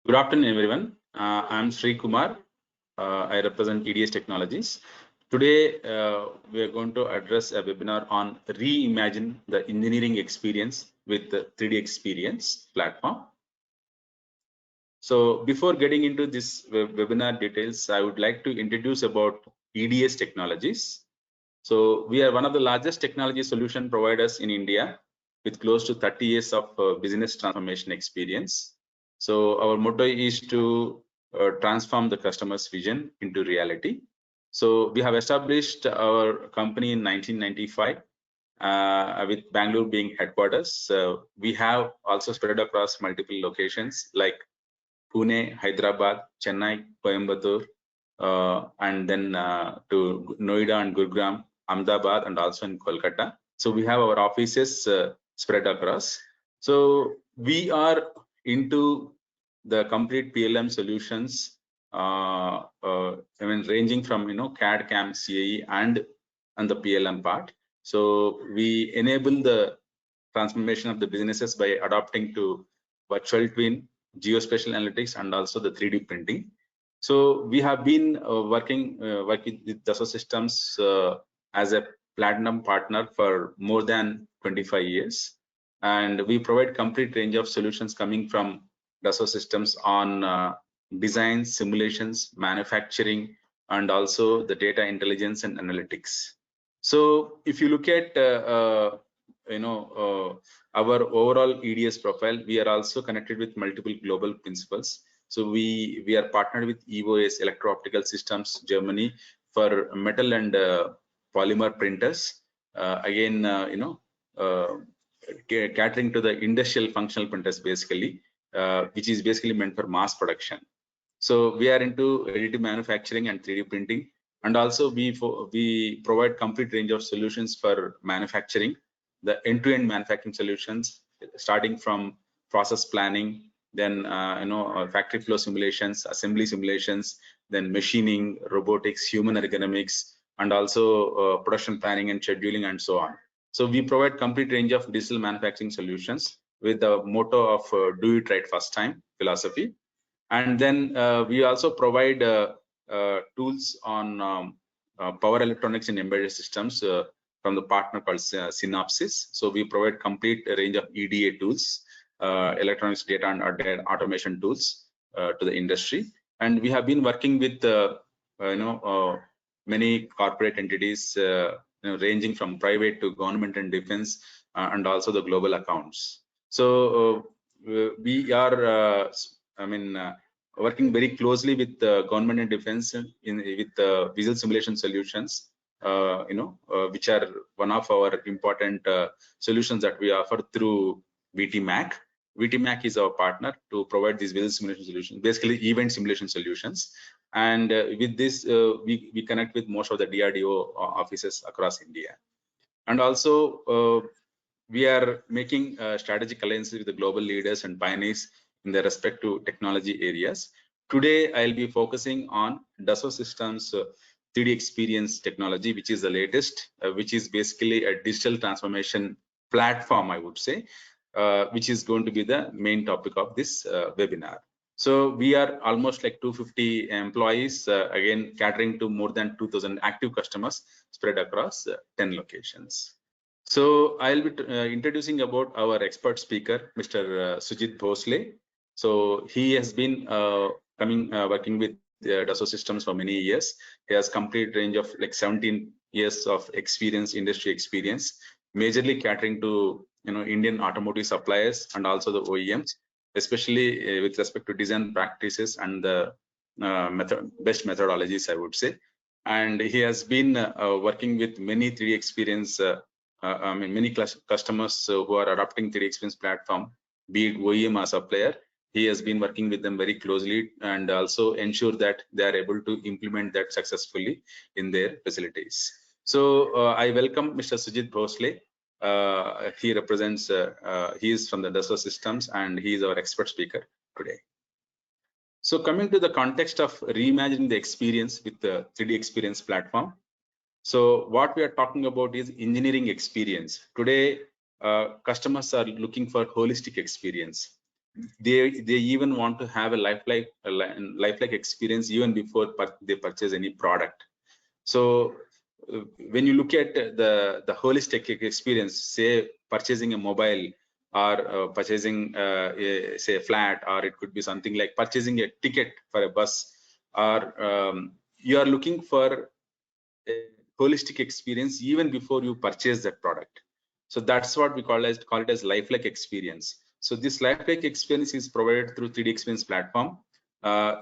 Good afternoon, everyone. I'm Sri Kumar. I represent EDS Technologies. Today, we are going to address a webinar on Reimagine the engineering experience with the 3DEXPERIENCE platform. So before getting into this webinar details, I would like to introduce about EDS Technologies. So we are one of the largest technology solution providers in India with close to 30 years of business transformation experience. So our motto is to transform the customer's vision into reality. So we have established our company in 1995 with Bangalore being headquarters. We have also spread across multiple locations like Pune, Hyderabad, Chennai, Coimbatore, and then to Noida and Gurugram, Ahmedabad, and also in Kolkata. So we have our offices spread across. So we are into the complete PLM solutions, ranging from CAD, CAM, CAE, and the PLM part. So we enable the transformation of the businesses by adopting to virtual twin, geospatial analytics, and also the 3D printing. So we have been working with Dassault Systems as a platinum partner for more than 25 years, and we provide complete range of solutions coming from Dassault Systems on design, simulations, manufacturing, and also the data intelligence and analytics. So if you look at our overall EDS profile, we are also connected with multiple global principals. So we are partnered with EOS Electro-Optical Systems Germany for metal and polymer printers. Catering to the industrial functional printers basically, which is basically meant for mass production. So we are into additive manufacturing and 3D printing, and also we provide complete range of solutions for manufacturing, the end-to-end manufacturing solutions, starting from process planning, then factory flow simulations, assembly simulations, then machining, robotics, human ergonomics, and also production planning and scheduling, and so on. So we provide complete range of digital manufacturing solutions with the motto of do it right first time philosophy. And then we also provide tools on power electronics and embedded systems from the partner called Synopsys. So we provide complete range of EDA tools, electronics data and data automation tools to the industry. And we have been working with many corporate entities, ranging from private to government and defense, and also the global accounts. So we are working very closely with the government and defense with visual simulation solutions, which are one of our important solutions that we offer through VTMAC. VTMAC is our partner to provide these visual simulation solutions, basically event simulation solutions. And with this, we connect with most of the DRDO offices across India. And also, we are making strategic alliances with the global leaders and pioneers in their respective technology areas. Today, I'll be focusing on Dassault Systems 3DEXPERIENCE technology, which is the latest, which is basically a digital transformation platform, I would say, which is going to be the main topic of this webinar. So we are almost like 250 employees, again, catering to more than 2,000 active customers spread across 10 locations. So I'll be introducing about our expert speaker, Mr. Sujit Bhosle. So he has been working with Dassault Systems for many years. He has complete range of like 17 years of experience, industry experience, majorly catering to Indian automotive suppliers and also the OEMs, especially with respect to design practices and the best methodologies, I would say. And he has been working with many 3DEXPERIENCE, many customers who are adopting 3DEXPERIENCE platform, be it OEM or supplier. He has been working with them very closely and also ensure that they are able to implement that successfully in their facilities. So I welcome Mr. Sujit Bhosle. He represents, he is from the Dassault Systems and he is our expert speaker today. So coming to the context of reimagining the experience with the 3DEXPERIENCE platform. So what we are talking about is engineering experience. Today, customers are looking for holistic experience. they even want to have a lifelike experience even before they purchase any product. So when you look at the holistic experience, say purchasing a mobile, or purchasing say a flat, or it could be something like purchasing a ticket for a bus, or you are looking for a holistic experience even before you purchase that product. So that's what we call it as lifelike experience. So this lifelike experience is provided through 3D Experience platform,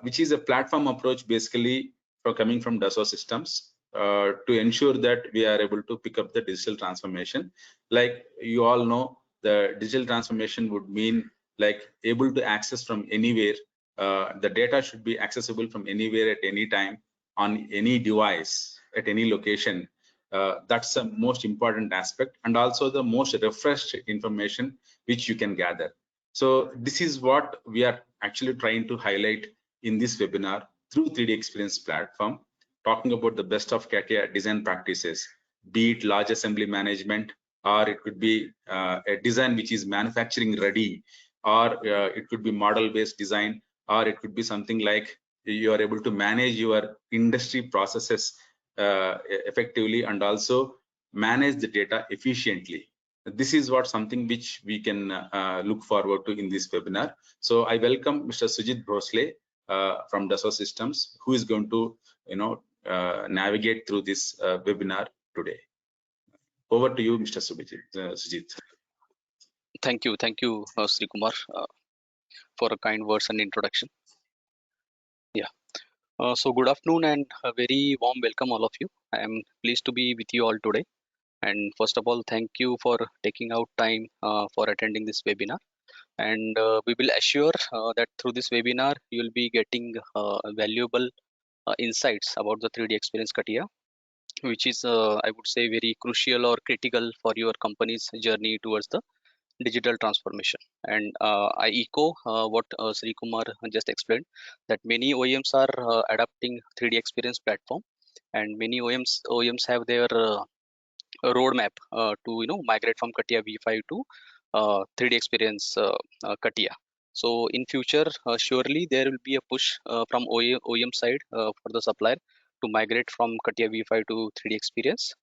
which is a platform approach basically coming from Dassault Systems, to ensure that we are able to pick up the digital transformation. Like you all know, the digital transformation would mean like able to access from anywhere. The data should be accessible from anywhere at any time on any device at any location. That's the most important aspect, and also the most refreshed information which you can gather. So this is what we are actually trying to highlight in this webinar through 3D Experience platform, talking about the best of CATIA design practices, be it large assembly management, or it could be a design which is manufacturing ready, or it could be model based design, or it could be something like you are able to manage your industry processes effectively, and also manage the data efficiently. This is what something which we can look forward to in this webinar. So I welcome Mr. Sujit Bhosle from Dassault Systems, who is going to navigate through this webinar today. Over to you, Mr. Sujit. Thank you, Sri Kumar, for a kind words and introduction. Yeah. So good afternoon and a very warm welcome all of you. I am pleased to be with you all today. And first of all, thank you for taking out time for attending this webinar. And we will assure that through this webinar, you will be getting valuable insights about the 3D Experience CATIA, which is, I would say, very crucial or critical for your company's journey towards the digital transformation. And I echo what Sri Kumar just explained, that many OEMs are adapting 3D Experience platform, and many OEMs have their roadmap to migrate from CATIA V5 to 3D Experience CATIA. So in future, surely there will be a push from OEM side for the supplier to migrate from CATIA V5 to 3D Experience.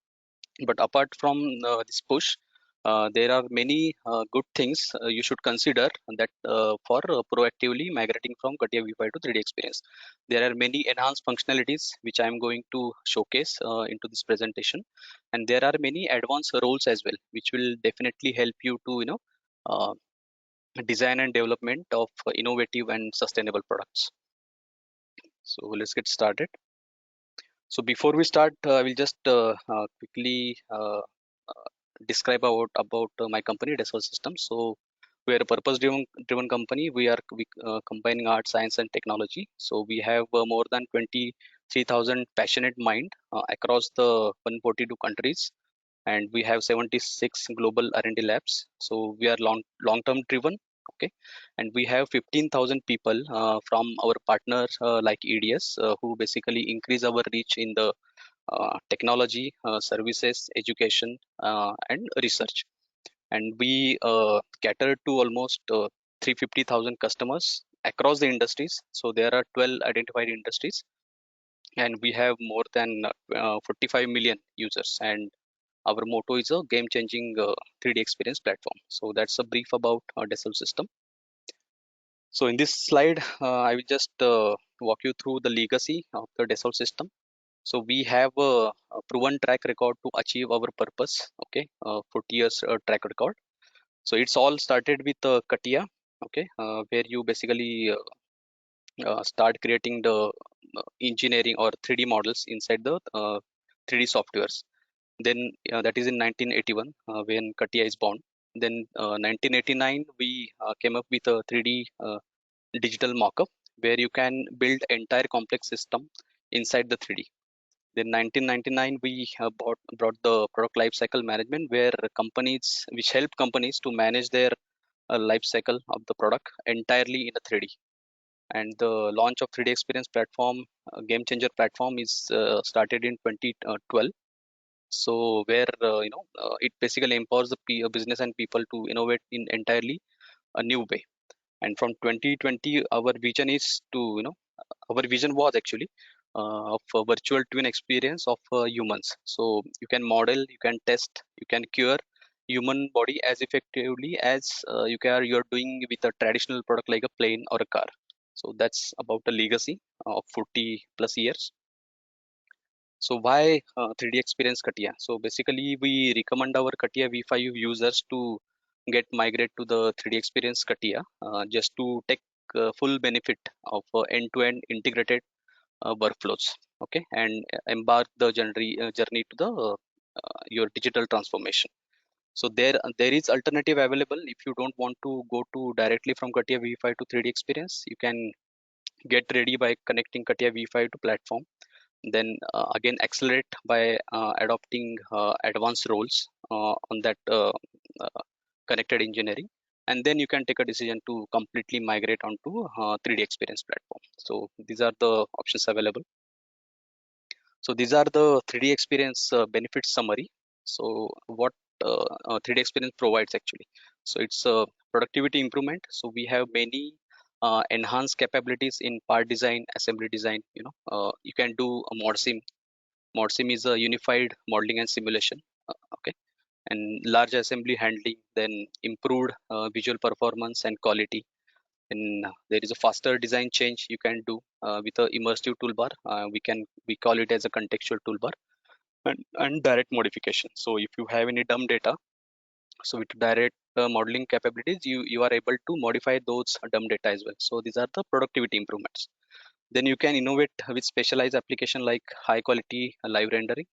But apart from this push, there are many good things you should consider that for proactively migrating from CATIA V5 to 3D Experience. There are many enhanced functionalities which I am going to showcase into this presentation, and there are many advanced roles as well, which will definitely help you to uh, design and development of innovative and sustainable products. So let's get started. So before we start, I will just quickly describe about my company, Dassault Systems. So we are a purpose-driven company. We are combining art, science, and technology. So we have more than 23,000 passionate mind across the 142 countries, and we have 76 global R&D labs. So we are long-term driven. Okay, and we have 15,000 people from our partners like EDS, who basically increase our reach in the technology, services, education, and research. And we cater to almost 350,000 customers across the industries. So there are 12 identified industries, and we have more than 45 million users. And our motto is a game-changing 3D experience platform. So that's a brief about Dassault System. So in this slide, I will just walk you through the legacy of the Dassault System. So we have a proven track record to achieve our purpose. Okay, 40 years track record. So it's all started with CATIA. Okay, where you basically start creating the engineering or 3D models inside the 3D softwares. Then that is in 1981 when CATIA is born. Then 1989 we came up with a 3D digital mockup where you can build entire complex system inside the 3D. Then 1999 we brought the product lifecycle management, where companies which help companies to manage their life cycle of the product entirely in a 3D. And the launch of 3D Experience platform, game changer platform, is started in 2012. So where it basically empowers the business and people to innovate in entirely a new way. And from 2020, our vision is to, our vision was actually of a virtual twin experience of humans. So you can model, you can test, you can cure human body as effectively as you're doing with a traditional product like a plane or a car. So that's about the legacy of 40 plus years. So why 3D experience Katia? So basically we recommend our Katia V5 users to get migrate to the 3D experience Katia just to take full benefit of end-to-end integrated workflows. Okay, and embark the journey to the your digital transformation. So there is alternative available. If you don't want to go to directly from Katia V5 to 3D experience, you can get ready by connecting Katia V5 to platform, then again accelerate by adopting advanced roles on that connected engineering, and then you can take a decision to completely migrate onto 3D experience platform. So these are the options available. So these are the 3D experience benefit summary. So what 3D experience provides actually, so it's a productivity improvement. So we have many enhanced capabilities in part design, assembly design. You can do a mod sim. ModSim is a unified modeling and simulation. Okay, and large assembly handling, then improved visual performance and quality. And there is a faster design change you can do with a immersive toolbar. We call it as a contextual toolbar, and direct modification. So if you have any dumb data, so with direct modeling capabilities, you are able to modify those dumb data as well. So these are the productivity improvements. Then you can innovate with specialized application like high quality live rendering,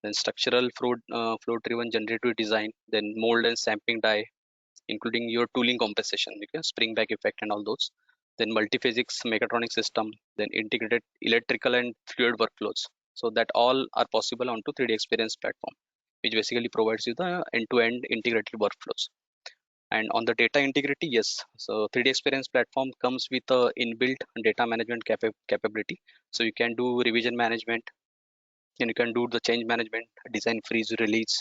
then structural flow driven generative design, then mold and stamping die, including your tooling compensation, spring back effect and all those, then multi-physics mechatronic system, then integrated electrical and fluid workflows. So that all are possible onto 3D experience platform, which basically provides you the end-to-end integrated workflows. And on the data integrity, yes, so 3D experience platform comes with a inbuilt data management capability. So you can do revision management, and you can do the change management, design freeze release.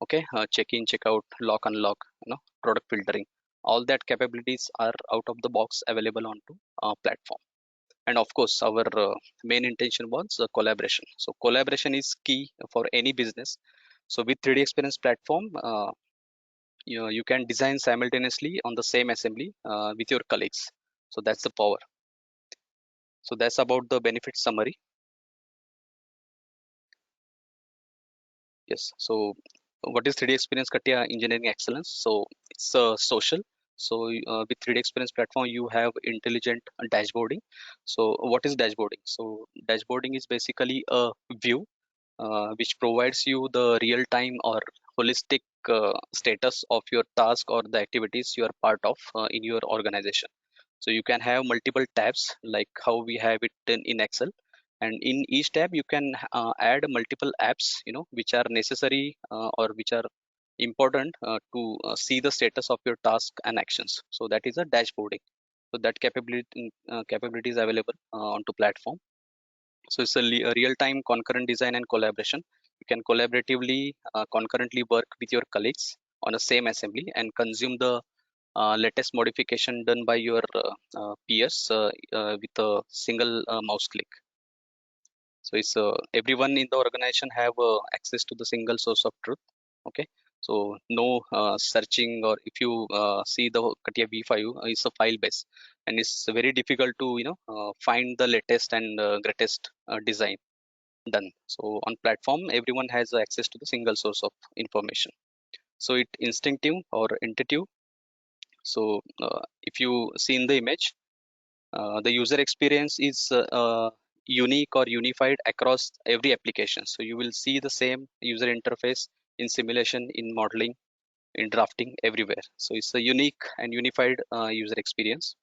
Okay, check in, check out, lock unlock, product filtering. All that capabilities are out of the box available onto platform. And of course our main intention was collaboration. So collaboration is key for any business. So with 3D experience platform, you can design simultaneously on the same assembly with your colleagues. So that's the power. So that's about the benefit summary. Yes. So what is 3D Experience Katia Engineering Excellence? So it's social. So with 3D Experience platform, you have intelligent dashboarding. So what is dashboarding? So dashboarding is basically a view which provides you the real-time or holistic status of your task or the activities you are part of in your organization. So you can have multiple tabs like how we have it in Excel, and in each tab you can add multiple apps, which are necessary or which are important to see the status of your task and actions. So that is a dashboarding. So that capability is available onto platform. So it's a real-time concurrent design and collaboration. You can collaboratively concurrently work with your colleagues on the same assembly and consume the latest modification done by your peers with a single mouse click. So it's everyone in the organization have access to the single source of truth. Okay, so no searching, or if you see the Katia V5 is a file base, and it's very difficult to find the latest and greatest design done. So on platform, everyone has access to the single source of information. So it instinctive or intuitive. So if you see in the image, the user experience is unique or unified across every application. So you will see the same user interface in simulation, in modeling, in drafting, everywhere. So it's a unique and unified user experience.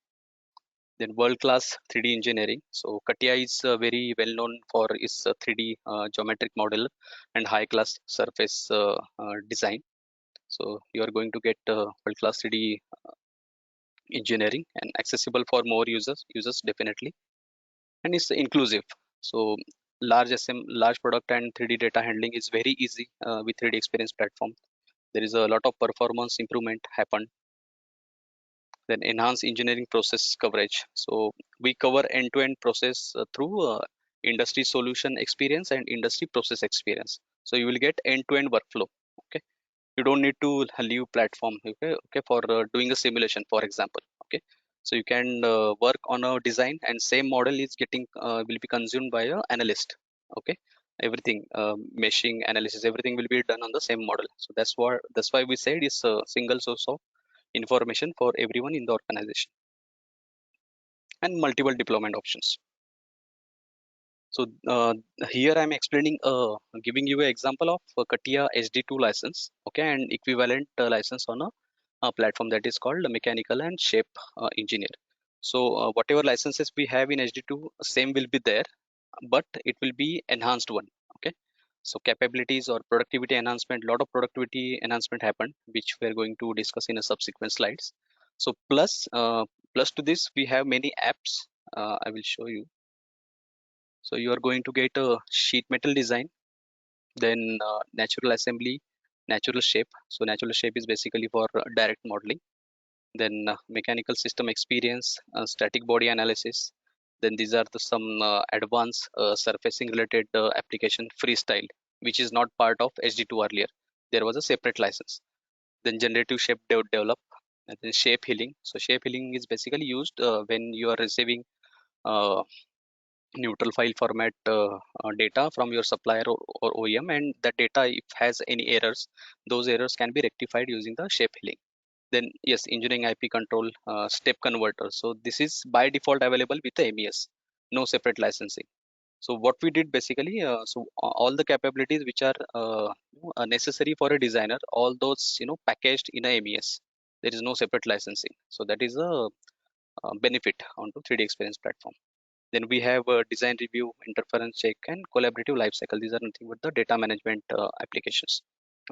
Then world-class 3D engineering. So Katia is very well known for its 3D geometric model and high-class surface design. So you are going to get world-class 3D engineering and accessible for more users definitely, and it's inclusive. So large product and 3D data handling is very easy with 3D experience platform. There is a lot of performance improvement happen. Then enhance engineering process coverage. So we cover end-to-end process through industry solution experience and industry process experience. So you will get end-to-end workflow. Okay, you don't need to leave platform. Okay, for doing a simulation, for example. Okay, so you can work on a design, and same model is getting will be consumed by a analyst. Okay, everything meshing analysis, everything will be done on the same model. So that's why we said it's a single source of information for everyone in the organization, and multiple deployment options. So here I'm explaining, giving you an example of CATIA SD2 license, okay, and equivalent license on a platform that is called Mechanical and Shape Engineer. So whatever licenses we have in SD2, same will be there, but it will be enhanced one. Okay, so capabilities or productivity enhancement, lot of productivity enhancement happened, which we are going to discuss in a subsequent slides. So plus to this, we have many apps. I will show you. So you are going to get a sheet metal design, then natural assembly, natural shape. So natural shape is basically for direct modeling. Then mechanical system experience, static body analysis. Then these are some advanced surfacing related application freestyle, which is not part of SD2 earlier. There was a separate license. Then generative shape develop, and then shape healing. So shape healing is basically used when you are receiving uh, neutral file format data from your supplier or OEM, and that data, if has any errors, those errors can be rectified using the shape healing. Then yes, engineering IP control, step converter. So this is by default available with the MES, no separate licensing. So what we did basically, all the capabilities which are necessary for a designer, all those packaged in a MES. There is no separate licensing. So that is a benefit onto 3D Experience platform. Then we have design review, interference check, and collaborative lifecycle. These are nothing but the data management applications.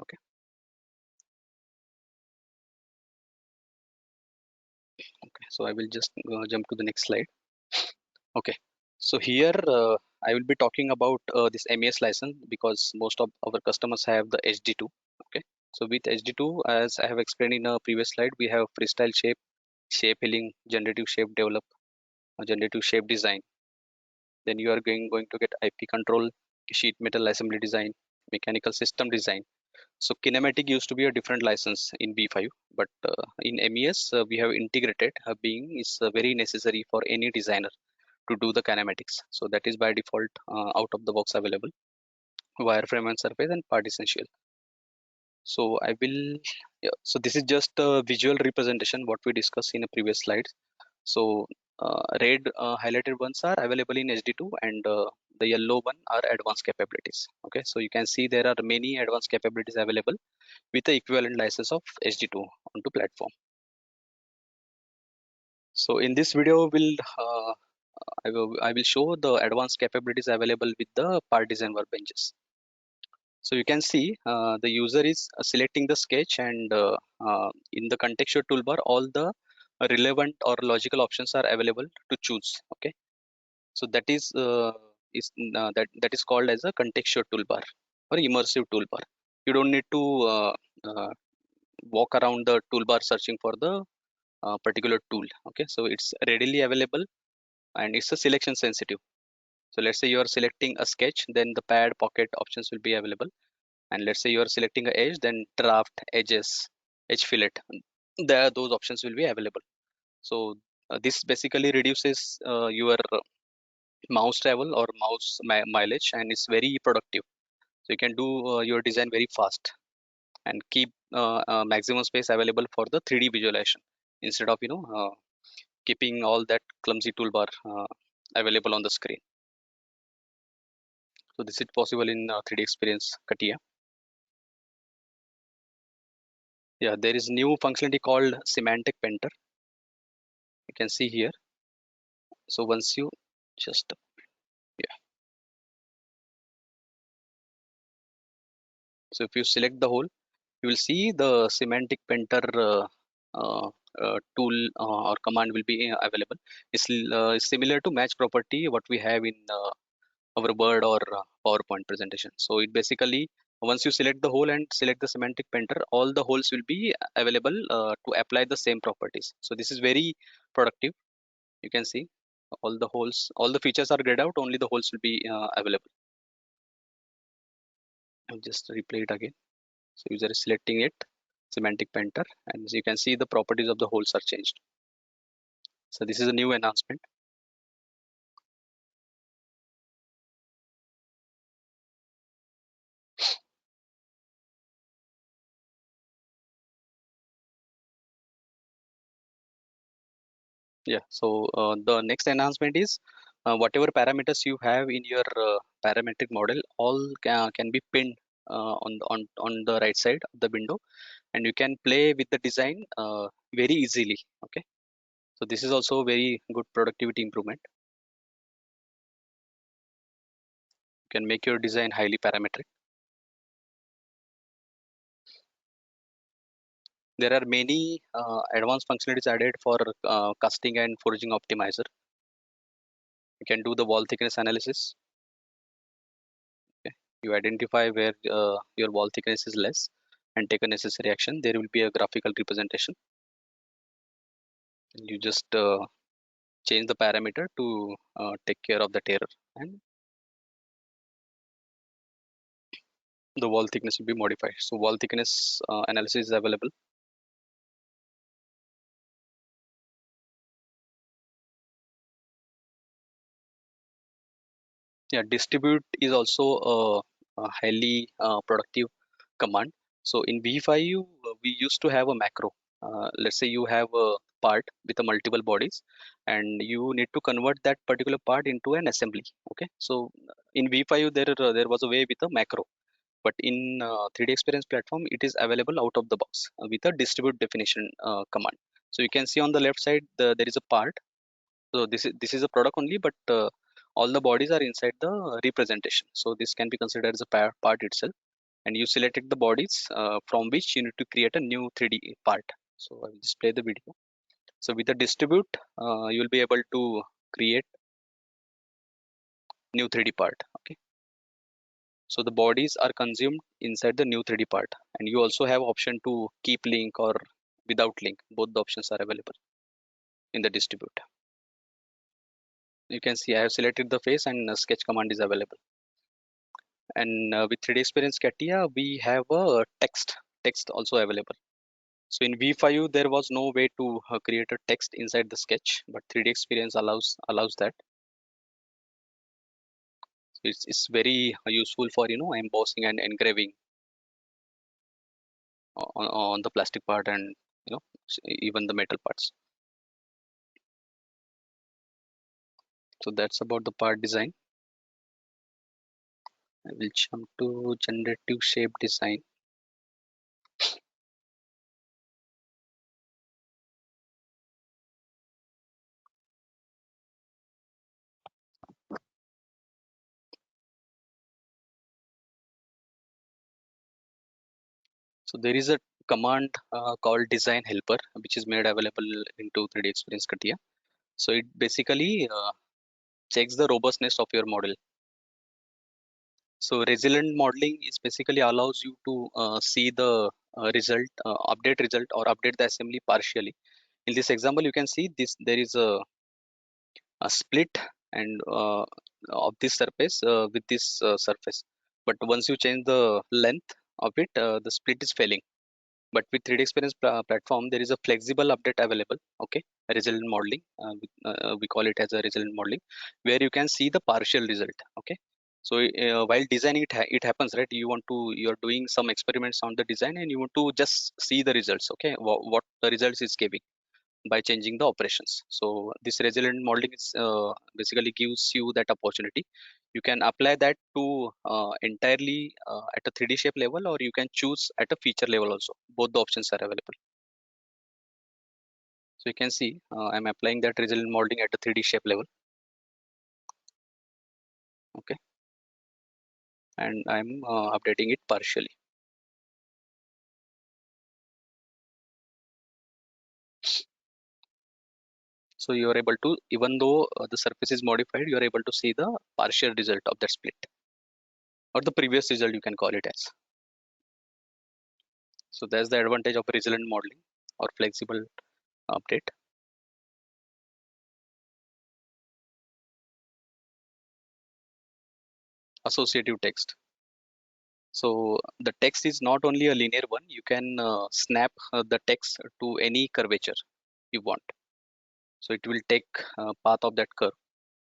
Okay. Okay. So I will just jump to the next slide. Okay. So here I will be talking about this MES license, because most of our customers have the HD2. Okay. So with HD2, as I have explained in a previous slide, we have freestyle shape, shape healing, generative shape develop, generative shape design. Then you are going to get IP control, sheet metal assembly design, mechanical system design. So kinematic used to be a different license in B5, but in MES we have integrated, being is very necessary for any designer to do the kinematics. So that is by default out of the box available, wireframe and surface and part essential. So I will, yeah, so this is just a visual representation what we discussed in a previous slides. So red highlighted ones are available in HD2, and the yellow one are advanced capabilities. Okay, so you can see there are many advanced capabilities available with the equivalent license of HD2 onto platform. So in this video, I will show the advanced capabilities available with the part design workbenches. So you can see the user is selecting the sketch, and in the contextual toolbar, all the relevant or logical options are available to choose. Okay, so that is called as a contextual toolbar or immersive toolbar. You don't need to uh, walk around the toolbar searching for the particular tool. Okay, so it's readily available, and it's a selection sensitive. So let's say you are selecting a sketch, then the pad pocket options will be available. And let's say you are selecting a edge, then draft, edges, edge fillet, those options will be available. So this basically reduces your mouse travel or mouse mileage, and it's very productive. So you can do your design very fast and keep maximum space available for the 3D visualization, instead of keeping all that clumsy toolbar available on the screen. So this is possible in 3D Experience CATIA. Yeah, there is new functionality called semantic painter. You can see here. So once you just, yeah, so if you select the whole, you will see the semantic painter uh, tool or command will be available. It's similar to match property what we have in our Word or PowerPoint presentation. So it basically Once you select the hole and select the semantic painter, all the holes will be available to apply the same properties. So this is very productive. You can see all the holes, all the features are grayed out, only the holes will be available. I'll just replay it again. So user is selecting it, semantic painter, and as you can see the properties of the holes are changed. So this is a new enhancement. Yeah, so the next enhancement is whatever parameters you have in your parametric model, all can be pinned on the right side of the window, and you can play with the design very easily. Okay, so this is also very good productivity improvement. You can make your design highly parametric. There are many advanced functionalities added for casting and forging optimizer. You can do the wall thickness analysis. Okay. You identify where your wall thickness is less and take a necessary action. There will be a graphical representation. You just change the parameter to take care of that error, and the wall thickness will be modified. So wall thickness analysis is available. Yeah, distribute is also a highly productive command. So in V5 we used to have a macro. Let's say you have a part with a multiple bodies, and you need to convert that particular part into an assembly. Okay, so in V5 there was a way with a macro, but in 3D Experience platform it is available out of the box with a distribute definition command. So you can see on the left side there is a part. So this is a product only, but all the bodies are inside the representation. So this can be considered as a part itself, and you selected the bodies from which you need to create a new 3D part. So I will just play the video. So with the distribute, you will be able to create new 3D part. Okay. So the bodies are consumed inside the new 3D part, and you also have option to keep link or without link. Both the options are available in the distribute. You can see I have selected the face, and sketch command is available. And with 3D Experience Katia, we have a text also available. So in V5 there was no way to create a text inside the sketch, but 3D Experience allows that. So it's very useful for embossing and engraving on the plastic part, and even the metal parts. So that's about the part design. I will jump to generative shape design. So there is a command called design helper, which is made available into 3D Experience Katia. So it basically checks the robustness of your model. So resilient modeling is basically allows you to see the update result or update the assembly partially. In this example, you can see this there is a split and of this surface with this surface. But once you change the length of it, the split is failing. But with 3D Experience platform, there is a flexible update available. Okay, resilient modeling. We call it as a resilient modeling, where you can see the partial result. Okay, so while designing it, it happens, right? You're doing some experiments on the design, and you want to just see the results. Okay, what the results is giving by changing the operations. So this resilient modeling is basically gives you that opportunity. You can apply that to entirely at a 3D shape level, or you can choose at a feature level also. Both the options are available. So you can see I'm applying that resilient modeling at a 3D shape level. Okay, and I'm updating it partially. So you are able to, even though the surface is modified, you are able to see the partial result of that split, or the previous result, you can call it as. So that's the advantage of resilient modeling or flexible update. Associative text. So the text is not only a linear one, you can snap the text to any curvature you want. So it will take path of that curve.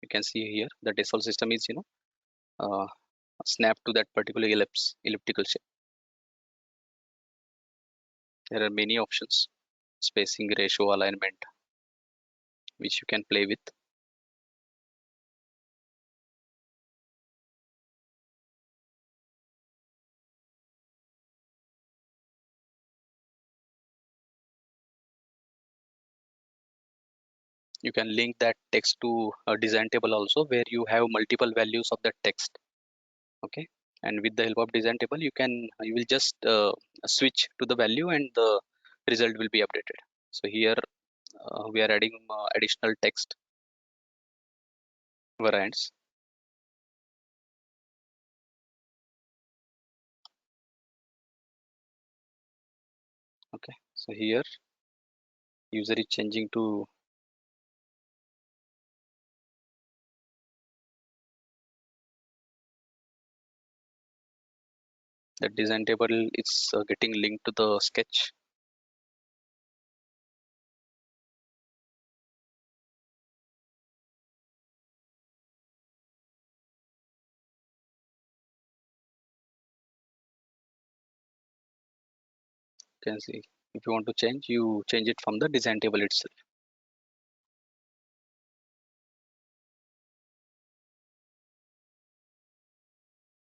You can see here the Dassault system is snapped to that particular elliptical shape. There are many options, spacing, ratio, alignment, which you can play with. You can link that text to a design table also, where you have multiple values of that text. Okay, and with the help of design table, you will just switch to the value and the result will be updated. So here we are adding additional text variants. Okay, so here user is changing to the design table. It's getting linked to the sketch. You can see if you want to change, you change it from the design table itself.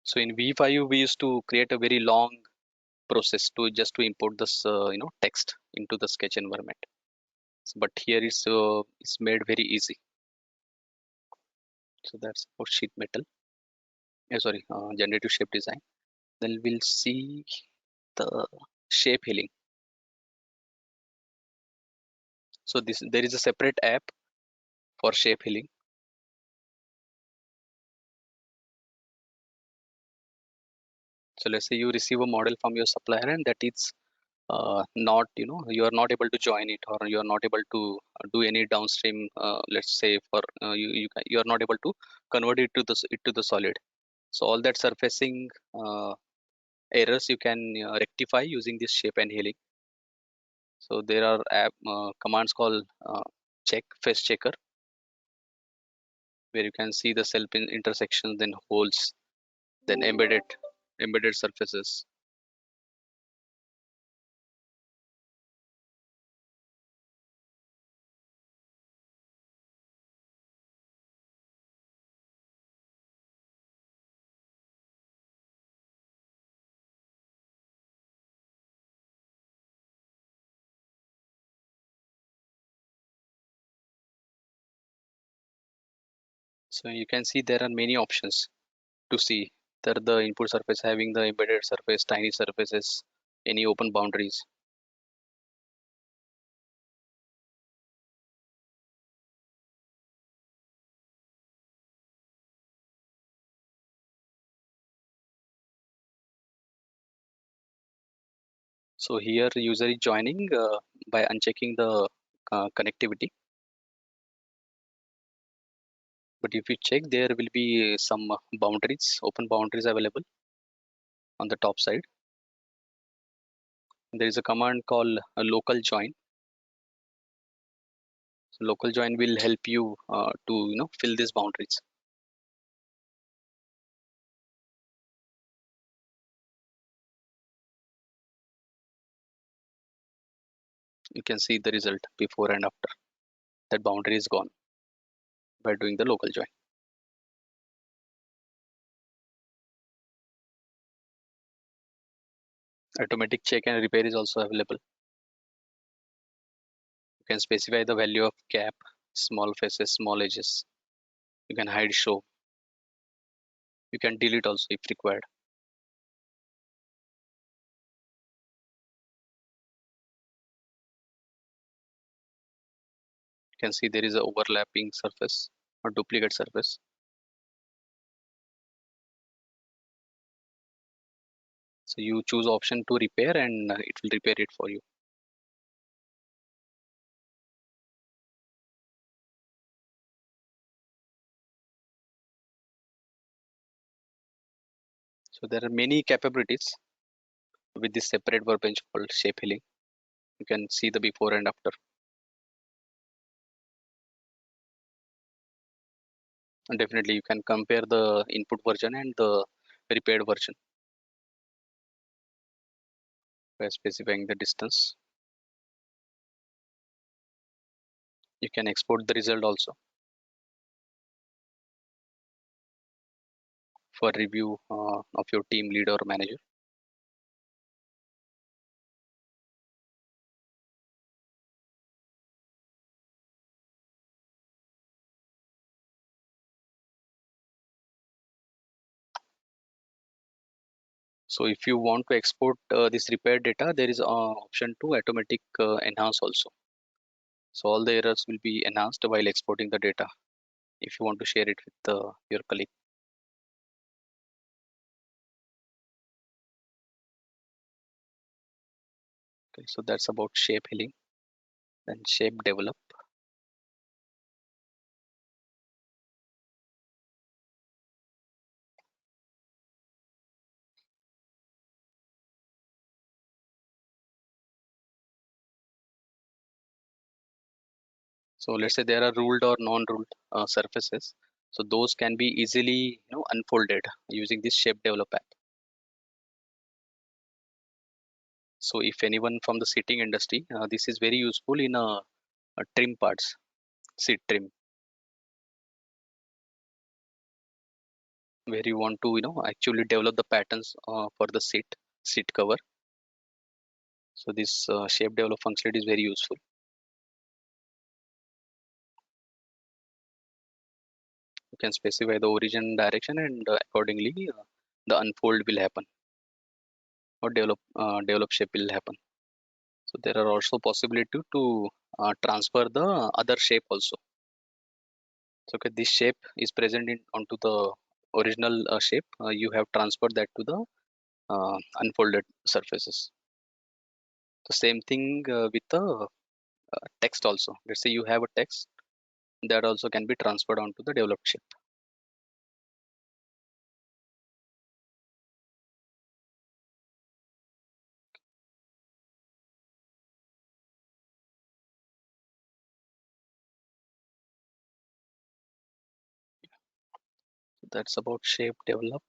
So in V5 we used to create a very long process to just to import this text into the sketch environment. But here it's made very easy. So that's for sheet metal. Generative shape design. Then we'll see the shape healing. So there is a separate app for shape healing. So let's say you receive a model from your supplier and that is not, you are not able to join it, or you are not able to do any downstream, let's say for you are not able to convert it to the solid. So all that surfacing errors you can rectify using this shape and healing. So there are commands called face checker, where you can see the self intersections, then holes, then embedded surfaces. So you can see there are many options to see. There the input surface having the embedded surface, tiny surfaces, any open boundaries. So here user is joining by unchecking the connectivity. But if you check, there will be some boundaries, open boundaries available on the top side. There is a command called a local join. So local join will help you to fill these boundaries. You can see the result before and after. That boundary is gone by doing the local join. Automatic check and repair is also available. You can specify the value of gap, small faces, small edges. You can hide show. You can delete also if required. You can see there is a overlapping surface or duplicate surface. So you choose option to repair and it will repair it for you. So there are many capabilities with this separate workbench called shape healing. You can see the before and after. And definitely you can compare the input version and the repaired version by specifying the distance. You can export the result also for review of your team lead or manager. So if you want to export this repaired data, there is option to automatic enhance also. So all the errors will be enhanced while exporting the data if you want to share it with your colleague. Okay, so that's about shape healing. Then shape develop. So let's say there are ruled or non-ruled surfaces. So those can be easily unfolded using this shape develop app. So if anyone from the seating industry, this is very useful in trim parts, seat trim, where you want to actually develop the patterns for the seat cover. So this shape develop functionality is very useful. You can specify the origin direction and accordingly the unfold will happen or develop shape will happen. So there are also possibility to transfer the other shape also. So okay, this shape is present in onto the original shape. You have transferred that to the unfolded surfaces. The same thing with the text also. Let's say you have a text that also can be transferred onto the developed shape. That's about shape develop.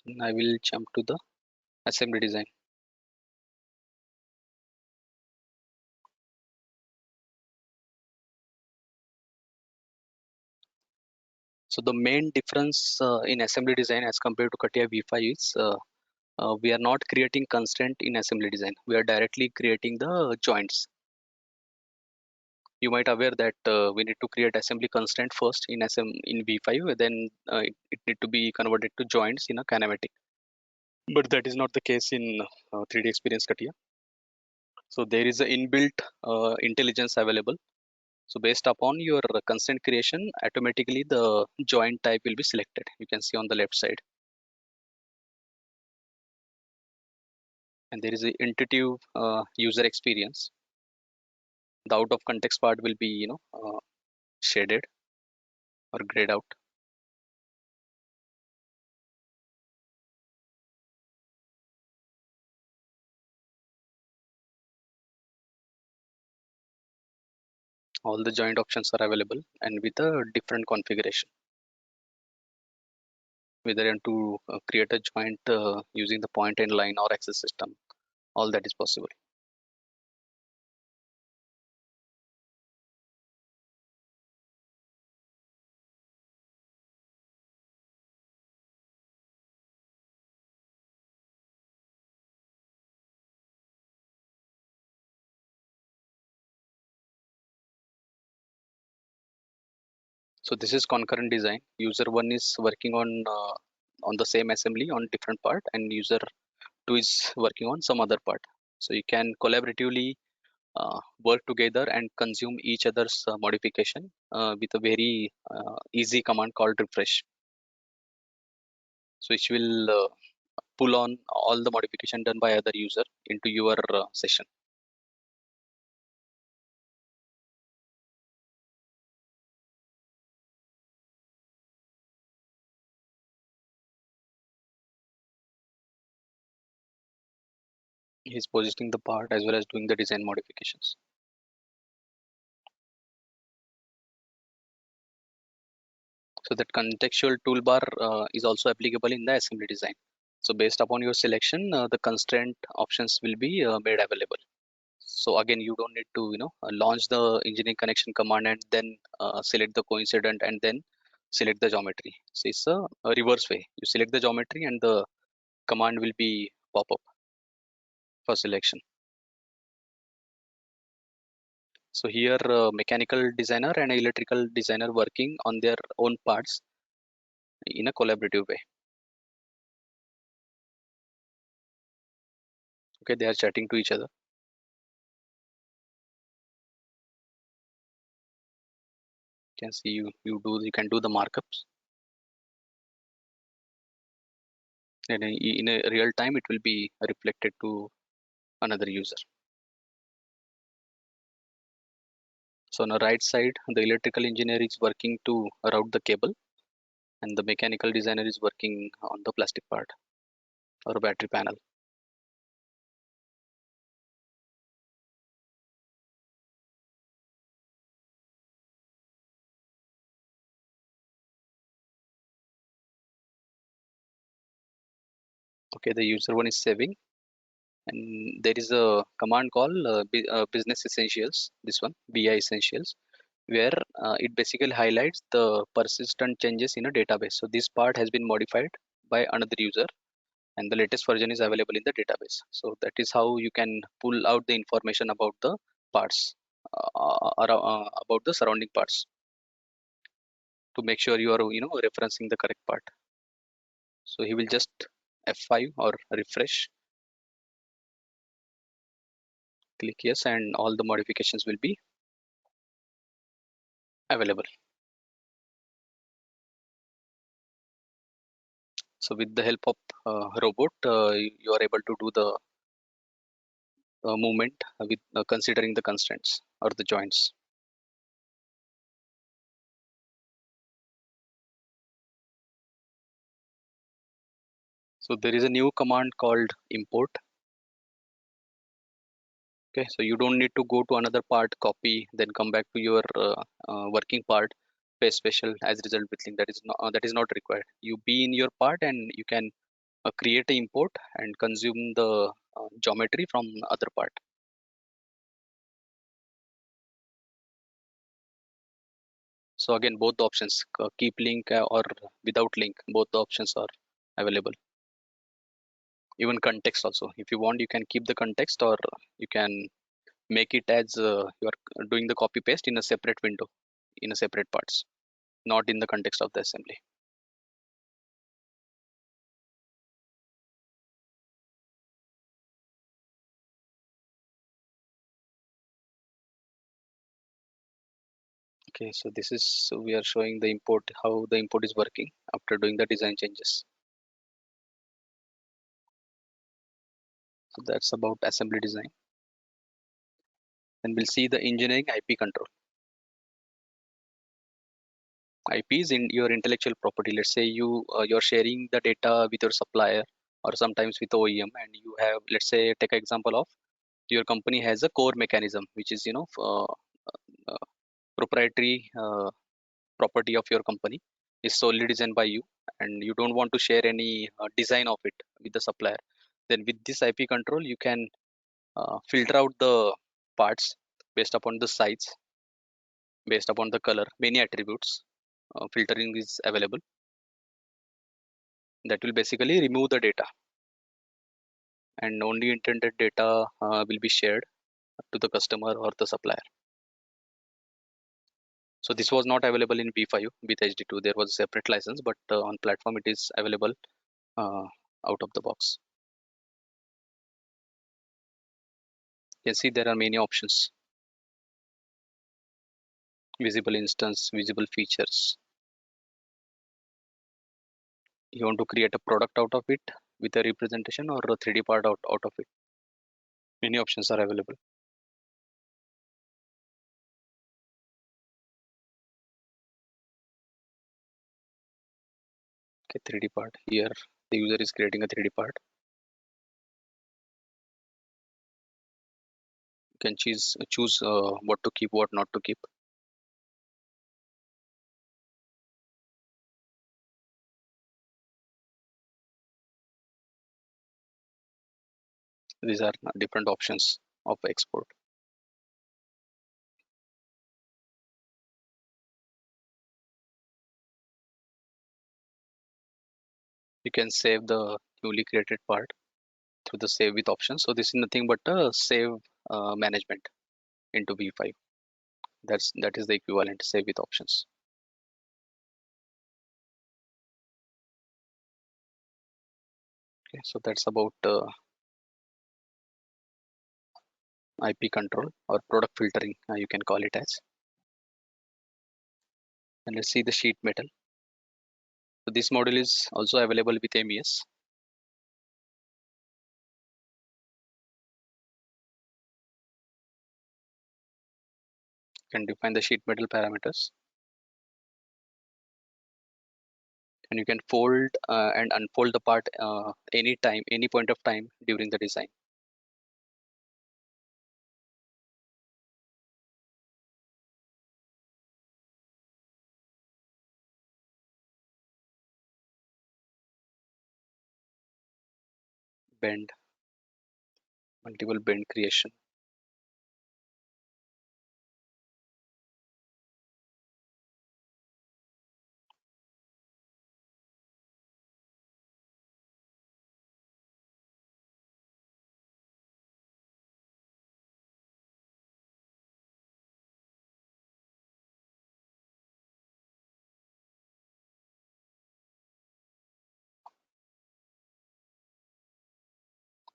And I will jump to the assembly design. So the main difference in assembly design as compared to CATIA V5 is we are not creating constraint in assembly design. We are directly creating the joints. You might aware that we need to create assembly constraint first in in V5, then it need to be converted to joints in a kinematic. But that is not the case in 3D experience CATIA. So there is an inbuilt intelligence available. So based upon your constraint creation, automatically the joint type will be selected. You can see on the left side. And there is an intuitive user experience. The out of context part will be shaded or grayed out. All the joint options are available and with a different configuration. Whether you want to create a joint using the point and line or axis system, all that is possible. So this is concurrent design. User one is working on the same assembly on different part, and user two is working on some other part. So you can collaboratively work together and consume each other's modification with a very easy command called refresh. So which will pull on all the modification done by other user into your session. He's positioning the part as well as doing the design modifications. So that contextual toolbar is also applicable in the assembly design. So based upon your selection, the constraint options will be made available. So again, you don't need to launch the engineering connection command and then select the coincident and then select the geometry. So it's a reverse way. You select the geometry and the command will be pop up for selection. So here mechanical designer and electrical designer working on their own parts in a collaborative way. Okay, they are chatting to each other. You can see you can do the markups, and in a real time it will be reflected to another user. So on the right side, the electrical engineer is working to route the cable, and the mechanical designer is working on the plastic part or battery panel. Okay, the user one is saving, and there is a command called business essentials. This one, BI essentials, where it basically highlights the persistent changes in a database. So this part has been modified by another user, and the latest version is available in the database. So that is how you can pull out the information about the parts, about the surrounding parts, to make sure you are referencing the correct part. So he will just F5 or refresh, click yes, and all the modifications will be available. So with the help of robot, you are able to do the movement with considering the constraints or the joints. So there is a new command called import. Okay, so you don't need to go to another part, copy, then come back to your working part, paste special as result with link. That is not required. You be in your part and you can create an import and consume the geometry from other part. So again, both the options, keep link or without link, both the options are available. Even context also, if you want, you can keep the context, or you can make it as you are doing the copy paste in a separate window, in a separate parts, not in the context of the assembly. Okay, so this is, so we are showing the import, how the import is working after doing the design changes. So that's about assembly design. And we'll see the engineering IP control. IP is in your intellectual property. Let's say you're sharing the data with your supplier or sometimes with OEM, and you have, let's say, take an example of your company has a core mechanism, which is uh, proprietary property of your company, is solely designed by you, and you don't want to share any design of it with the supplier. Then with this IP control, you can filter out the parts based upon the size, based upon the color, many attributes. Filtering is available that will basically remove the data, and only intended data will be shared to the customer or the supplier. So this was not available in V5 with HD2. There was a separate license, but on platform it is available uh, out of the box. You can see there are many options: visible instance, visible features. You want to create a product out of it, with a representation or a 3D part out of it. Many options are available. Okay, 3D part. Here the user is creating a 3D part. You can choose what to keep, what not to keep. These are different options of export. You can save the newly created part through the save with option. So this is nothing but a save management into V5. That is the equivalent, save with options. Okay, so that's about IP control or product filtering, you can call it as. And let's see the sheet metal. So this module is also available with MES. You can define the sheet metal parameters. And you can fold and unfold the part any point of time during the design. Bend, multiple bend creation.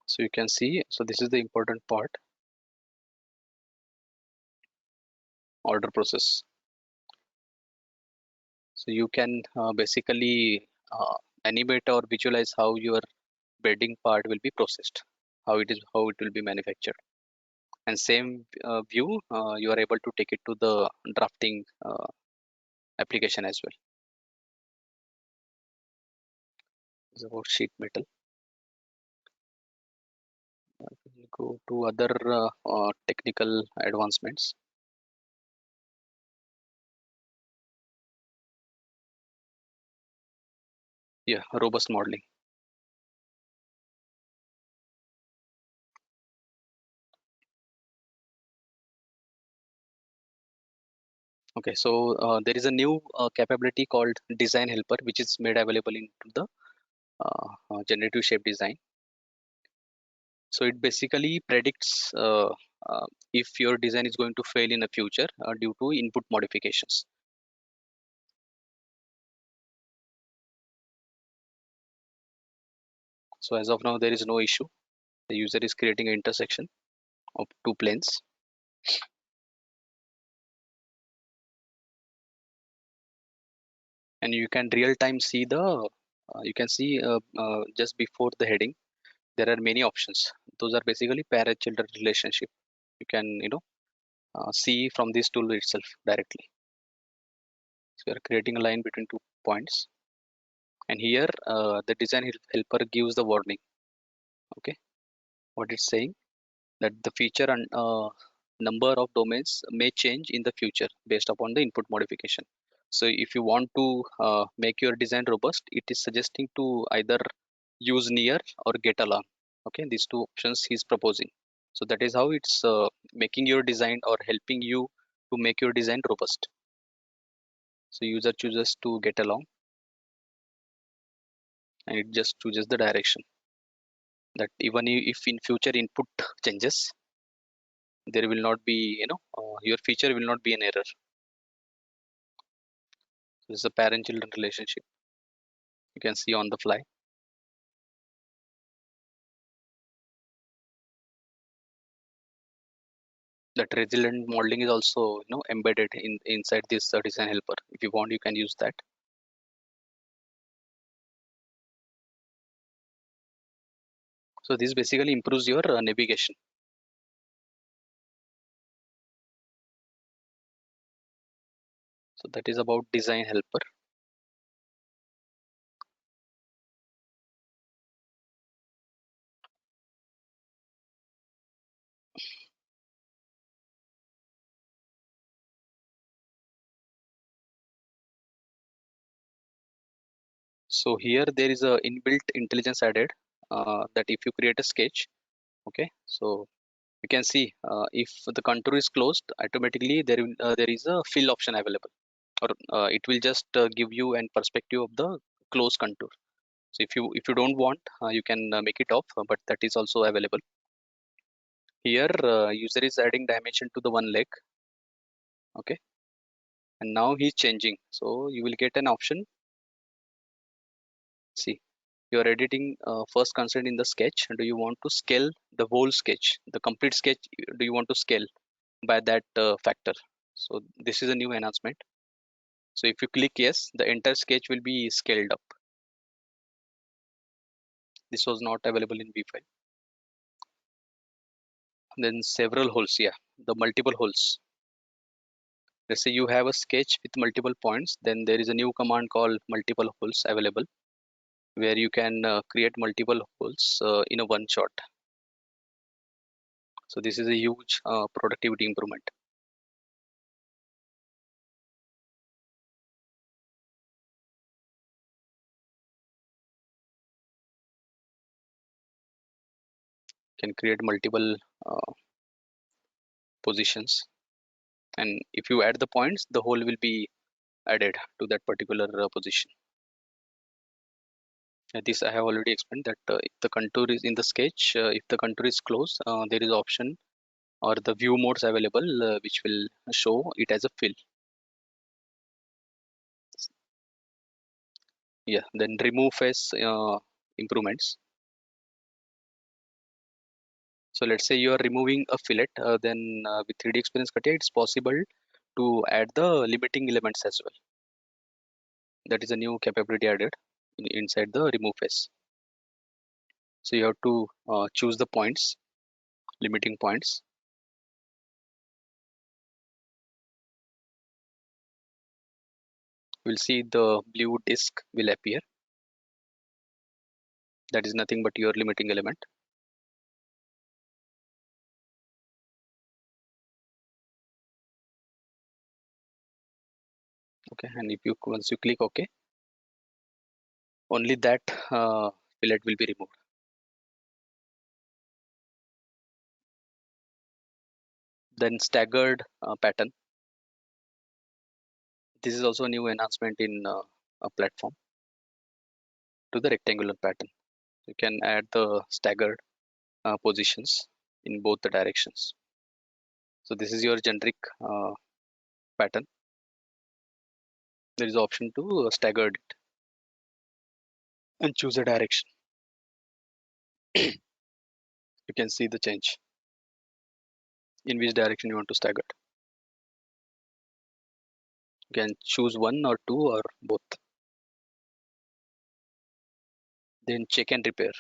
So you can see, so this is the important part, order process. So you can basically animate or visualize how your bedding part will be processed, how it will be manufactured. And same view, you are able to take it to the drafting application as well. It's about sheet metal. We'll go to other technical advancements. Yeah, robust modeling. Okay, so there is a new capability called design helper, which is made available into the generative shape design. So it basically predicts if your design is going to fail in the future due to input modifications. So as of now, there is no issue. The user is creating an intersection of two planes. And you can real time see you can see just before the heading, there are many options. Those are basically parent-children relationship. You can, see from this tool itself directly. So we are creating a line between 2 points. And here the design helper gives the warning. Okay, what it's saying, that the feature and number of domains may change in the future based upon the input modification. So if you want to make your design robust, it is suggesting to either use near or get along. Okay, these two options he's proposing. So that is how it's making your design or helping you to make your design robust. So user chooses to get along, and it just chooses the direction, that even if in future input changes, there will not be, your feature will not be an error. This is a parent children relationship, you can see on the fly. That resilient modeling is also, embedded inside this design helper. If you want, you can use that. So this basically improves your navigation. So that is about design helper. So here there is a inbuilt intelligence added, that if you create a sketch, okay, so you can see if the contour is closed, automatically there is a fill option available, or it will just give you an perspective of the closed contour. So if you don't want, you can make it off, but that is also available. Here user is adding dimension to the one leg, okay, and now he's changing. So you will get an option. See, you are editing first constraint in the sketch. Do you want to scale the whole sketch, the complete sketch? Do you want to scale by that factor? So this is a new enhancement. So if you click yes, the entire sketch will be scaled up. This was not available in V5. Then several holes, yeah, the multiple holes. Let's say you have a sketch with multiple points, then there is a new command called multiple holes available, where you can create multiple holes in a one shot. So this is a huge productivity improvement. Can create multiple positions, and if you add the points, the hole will be added to that particular position. This I have already explained, that if the contour is in the sketch, if the contour is closed, there is option or the view modes available, which will show it as a fill. Yeah, then remove face improvements. So let's say you are removing a fillet, then with 3D Experience CATIA, it's possible to add the limiting elements as well. That is a new capability added inside the remove face. So you have to choose the points, limiting points. We'll see the blue disk will appear. That is nothing but your limiting element. Okay, and if you once you click OK, only that fillet will be removed. Then staggered pattern. This is also a new enhancement in a platform to the rectangular pattern. You can add the staggered positions in both the directions. So this is your generic pattern. There is option to stagger it and choose a direction. You can see the change in which direction you want to stagger it. You can choose one or two or both. Then check and repair.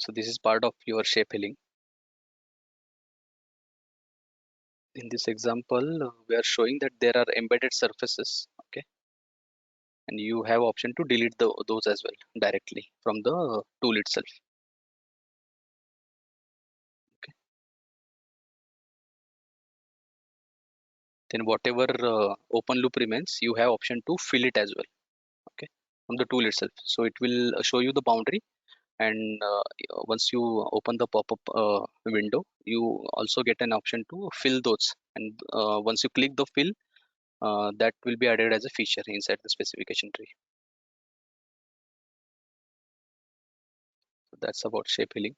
So this is part of your shape healing. In this example, we are showing that there are embedded surfaces, okay, and you have option to delete those as well directly from the tool itself. Okay. Then whatever open loop remains, you have option to fill it as well, okay, from the tool itself. So it will show you the boundary, and once you open the pop-up window, you also get an option to fill those, and once you click the fill, that will be added as a feature inside the specification tree. So that's about shape healing.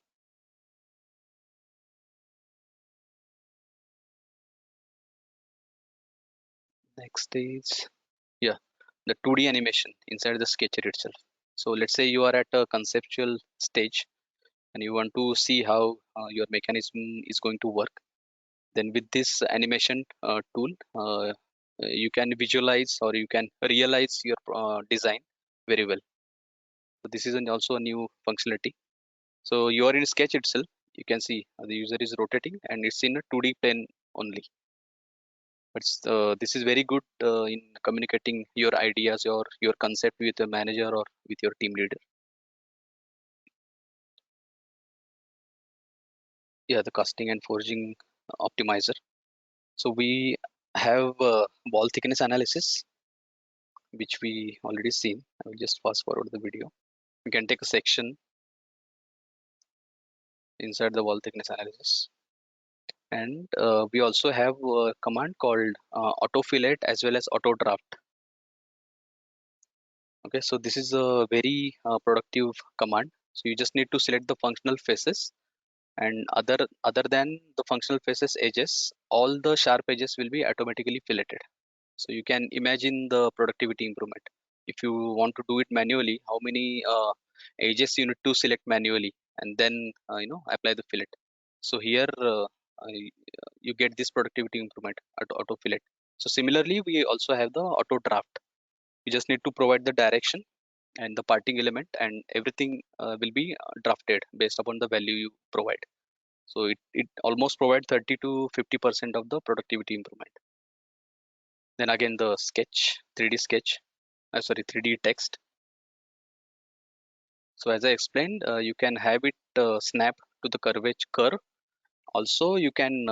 Next is, yeah, the 2D animation inside the sketcher itself. So let's say you are at a conceptual stage and you want to see how your mechanism is going to work. Then with this animation tool, you can visualize or you can realize your design very well. So this is also a new functionality. So you are in sketch itself, you can see the user is rotating and it's in a 2D plane only. But this is very good in communicating your ideas or your concept with a manager or with your team leader. Yeah, the casting and forging optimizer. So we have wall thickness analysis, which we already seen. I will just fast forward the video. You can take a section inside the wall thickness analysis. And we also have a command called auto fillet as well as auto draft. Okay, so this is a very productive command. So you just need to select the functional faces, and other than the functional faces edges, all the sharp edges will be automatically filleted. So you can imagine the productivity improvement. If you want to do it manually, how many edges you need to select manually and then apply the fillet. So here you get this productivity improvement at auto fillet. So similarly, we also have the auto draft. You just need to provide the direction and the parting element, and everything will be drafted based upon the value you provide. So it almost provide 30 to 50% of the productivity improvement. Then again the sketch, 3D sketch, 3D text. So as I explained, you can have it snap to the curve. Also, you can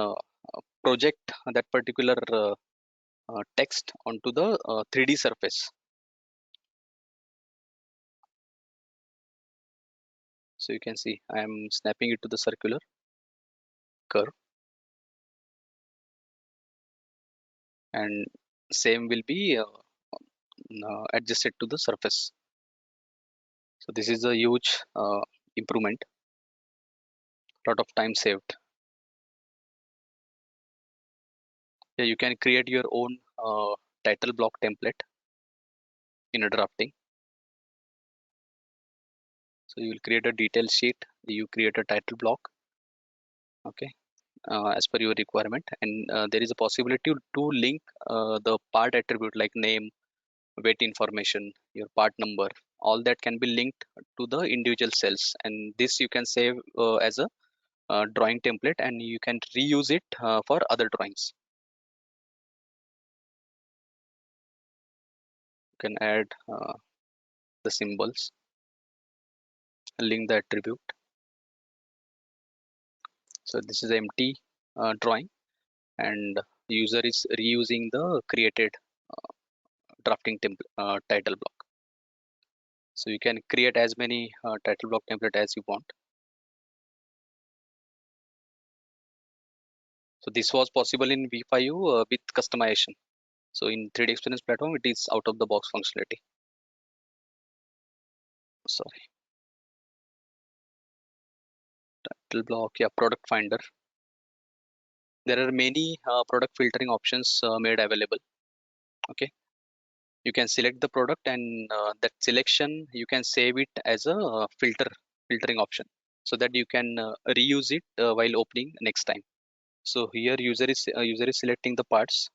project that particular text onto the 3D surface. So you can see I am snapping it to the circular curve, and same will be adjusted to the surface. So this is a huge improvement, lot of time saved. Yeah, you can create your own title block template in a drafting. So you will create a detail sheet, you create a title block, okay, as per your requirement, and there is a possibility to link the part attribute like name, weight information, your part number, all that can be linked to the individual cells, and this you can save as a drawing template, and you can reuse it for other drawings. You can add the symbols, link the attribute. So this is empty drawing, and user is reusing the created drafting title block. So you can create as many title block template as you want. So this was possible in V5 with customization. So in 3D Experience platform, it is out of the box functionality. Sorry, title block, yeah, product finder. There are many product filtering options made available. Okay, you can select the product, and that selection you can save it as a filtering option, so that you can reuse it while opening next time. So here user is selecting the parts,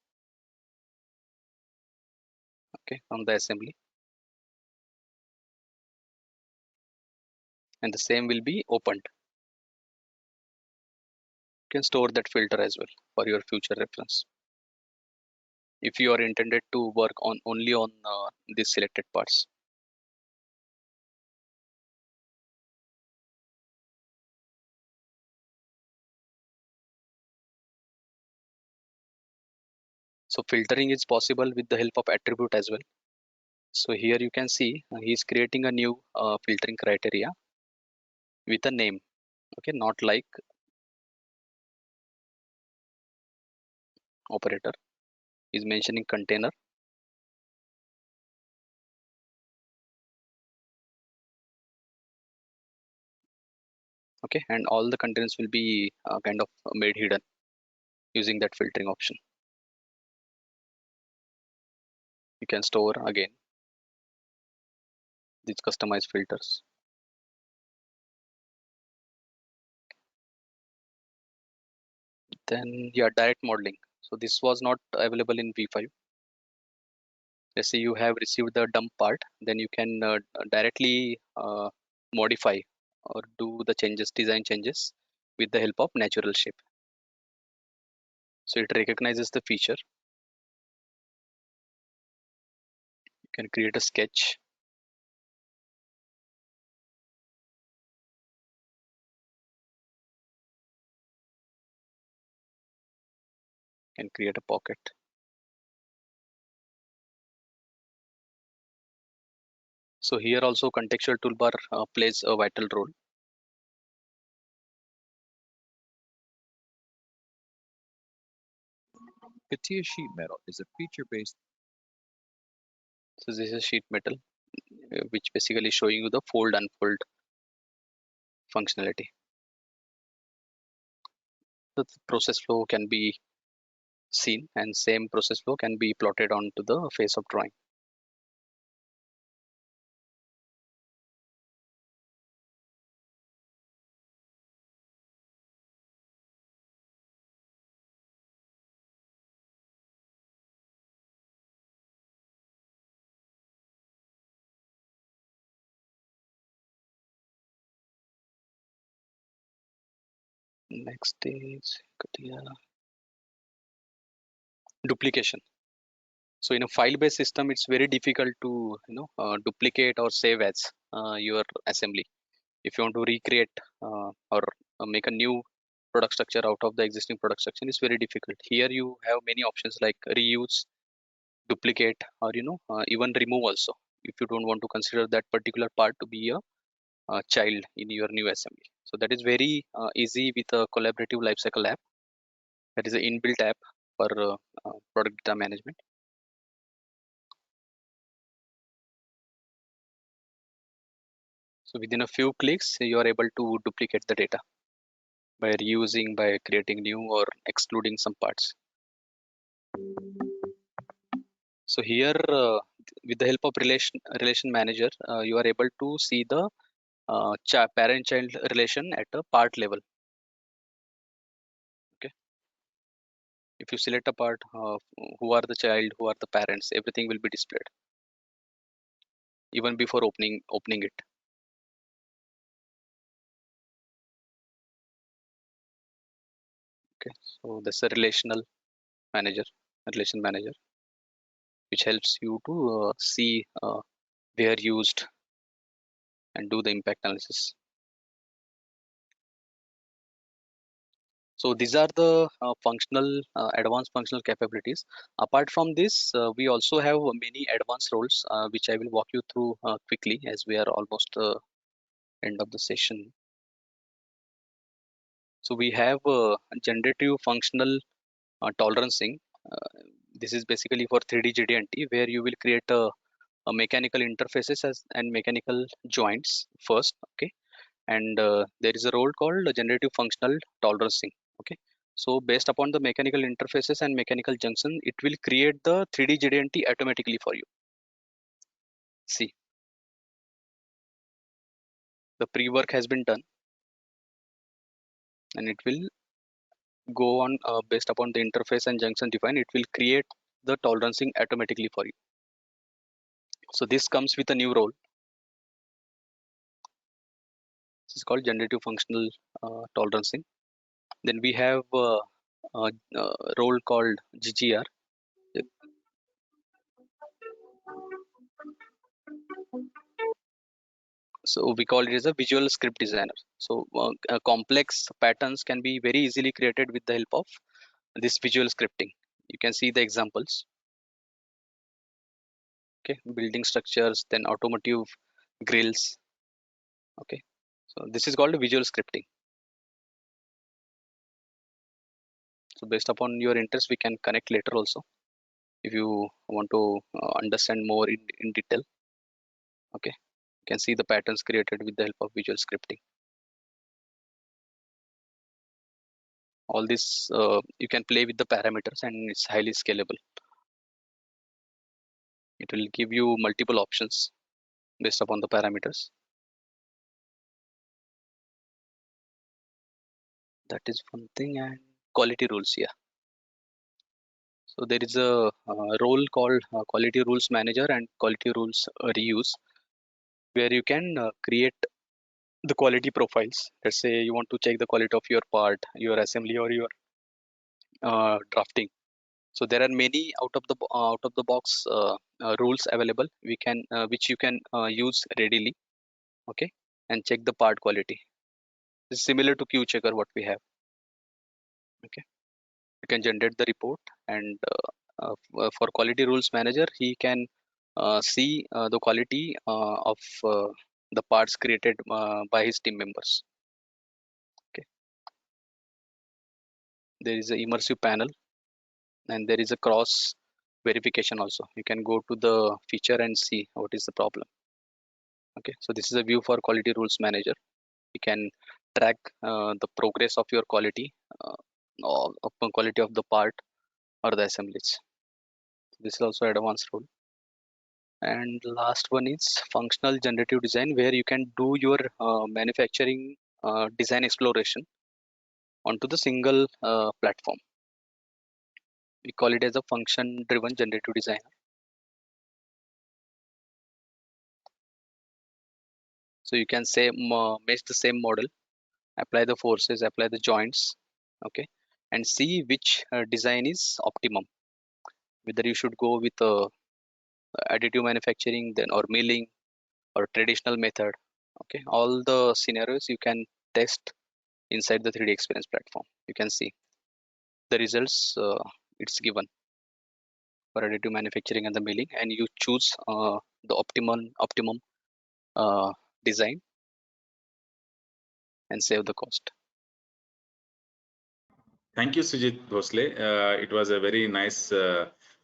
okay, from the assembly, and the same will be opened. You can store that filter as well for your future reference if you are intended to work on only on these selected parts. So filtering is possible with the help of attribute as well. So here you can see he is creating a new filtering criteria with a name, okay, not like operator. Is mentioning container. Okay, and all the containers will be kind of made hidden using that filtering option. You can store again these customized filters. Then yeah, direct modeling. So this was not available in V5. let's say you have received the dump part, then you can directly modify or do the changes, design changes with the help of natural shape. So it recognizes the feature. You can create a sketch. You can create a pocket. So here also contextual toolbar plays a vital role. CATIA sheet metal is a feature-based. So this is sheet metal, which basically showing you the fold unfold functionality. The process flow can be seen, and same process flow can be plotted onto the face of drawing. Next is duplication. So in a file-based system, it's very difficult to duplicate or save as your assembly. If you want to recreate or make a new product structure out of the existing product structure, it's very difficult. Here you have many options like reuse, duplicate, or even remove also, if you don't want to consider that particular part to be a child in your new assembly. So that is very easy with a collaborative lifecycle app. That is an inbuilt app for product data management. So within a few clicks, you are able to duplicate the data by reusing, by creating new or excluding some parts. So here, with the help of relation manager, you are able to see the parent-child relation at a part level. Okay, if you select a part, who are the child, who are the parents, everything will be displayed even before opening it. Okay, so that's a relation manager, which helps you to see where used and do the impact analysis. So these are the advanced functional capabilities. Apart from this, we also have many advanced roles, which I will walk you through quickly as we are almost end of the session. So we have generative functional tolerancing. This is basically for 3D GD&T, where you will create a mechanical interfaces and mechanical joints first. Okay, and there is a role called generative functional tolerancing. Okay, so based upon the mechanical interfaces and mechanical junction, it will create the 3D GD&T automatically for you. See, the pre-work has been done, and it will go on based upon the interface and junction defined. It will create the tolerancing automatically for you. So this comes with a new role. This is called generative functional tolerancing. Then we have a role called GGR. So we call it as a visual script designer. So complex patterns can be very easily created with the help of this visual scripting. You can see the examples. Okay, building structures, then automotive grills. Okay, so this is called visual scripting. So based upon your interest, we can connect later also if you want to understand more in detail. Okay, you can see the patterns created with the help of visual scripting. All this you can play with the parameters, and it's highly scalable. It will give you multiple options based upon the parameters. That is one thing. And quality rules, yeah. So there is a role called quality rules manager and quality rules reuse, where you can create the quality profiles. Let's say you want to check the quality of your part, your assembly, or your drafting. So there are many out of the box rules available. We can which you can use readily, okay, and check the part quality. It's similar to Q checker what we have. Okay, you can generate the report, and for quality rules manager, he can see the quality of the parts created by his team members. Okay, there is a immersive panel, and there is a cross verification also. You can go to the feature and see what is the problem. Okay, so this is a view for quality rules manager. You can track the progress of your quality of the quality of the part or the assemblies. This is also advanced rule. And last one is functional generative design, where you can do your manufacturing design exploration onto the single platform. We call it as a function driven generative design. So you can say mesh the same model, apply the forces, apply the joints, okay, and see which design is optimum. Whether you should go with additive manufacturing, then or milling, or traditional method. Okay, all the scenarios you can test inside the 3D experience platform. You can see the results it's given for additive manufacturing and the milling, and you choose the optimum design and save the cost. Thank you, Sujit Bhosle. It was a very nice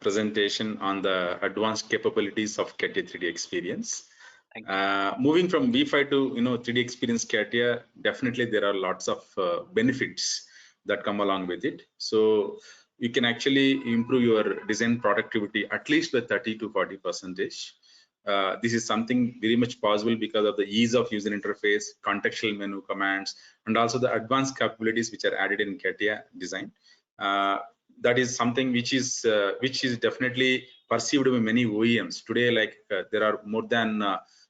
presentation on the advanced capabilities of CATIA 3D experience. Moving from V5 to 3D experience CATIA, definitely there are lots of benefits that come along with it. So you can actually improve your design productivity at least by 30 to 40%. This is something very much possible because of the ease of user interface, contextual menu commands, and also the advanced capabilities which are added in CATIA design. That is something which is definitely perceived by many OEMs today. Like there are more than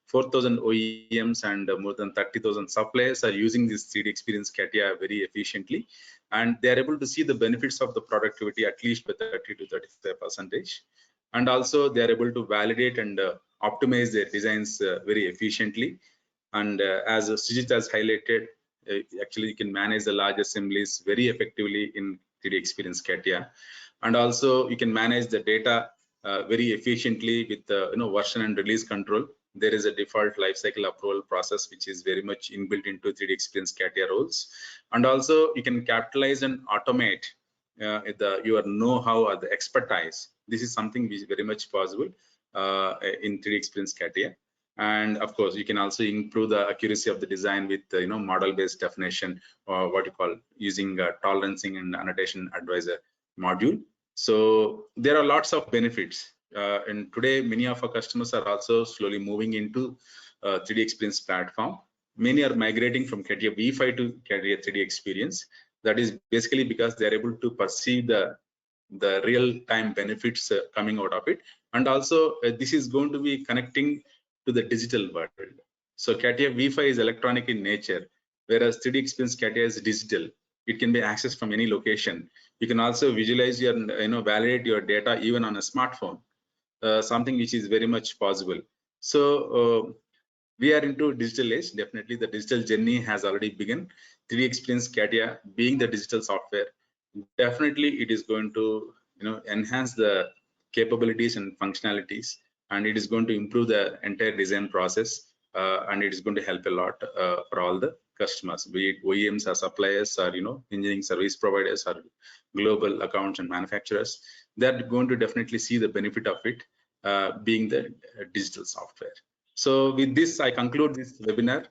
4,000 OEMs and more than 30,000 suppliers are using this 3D experience CATIA very efficiently, and they are able to see the benefits of the productivity at least by 30 to 35%. And also they are able to validate and optimize their designs very efficiently. And as Sujit has highlighted, actually you can manage the large assemblies very effectively in 3D experience CATIA. And also you can manage the data very efficiently with version and release control. There is a default lifecycle approval process which is very much inbuilt into 3D experience CATIA roles. And also you can capitalize and automate your know-how or the expertise. This is something which is very much possible in 3D experience CATIA. And of course, you can also improve the accuracy of the design with model-based definition, or what you call using tolerancing and annotation advisor module. So there are lots of benefits. And today, many of our customers are also slowly moving into 3D experience platform. Many are migrating from CATIA V5 to CATIA 3D experience. That is basically because they are able to perceive the real-time benefits coming out of it. And also this is going to be connecting to the digital world. So CATIA V5 is electronic in nature, whereas 3D experience CATIA is digital. It can be accessed from any location. You can also visualize your, validate your data even on a smartphone, something which is very much possible. So we are into digital age. Definitely the digital journey has already begun. 3D experience CATIA being the digital software, definitely it is going to enhance the capabilities and functionalities, and it is going to improve the entire design process, and it is going to help a lot for all the customers, be it OEMs or suppliers or engineering service providers or global accounts and manufacturers. They're going to definitely see the benefit of it being the digital software. So with this I conclude this webinar.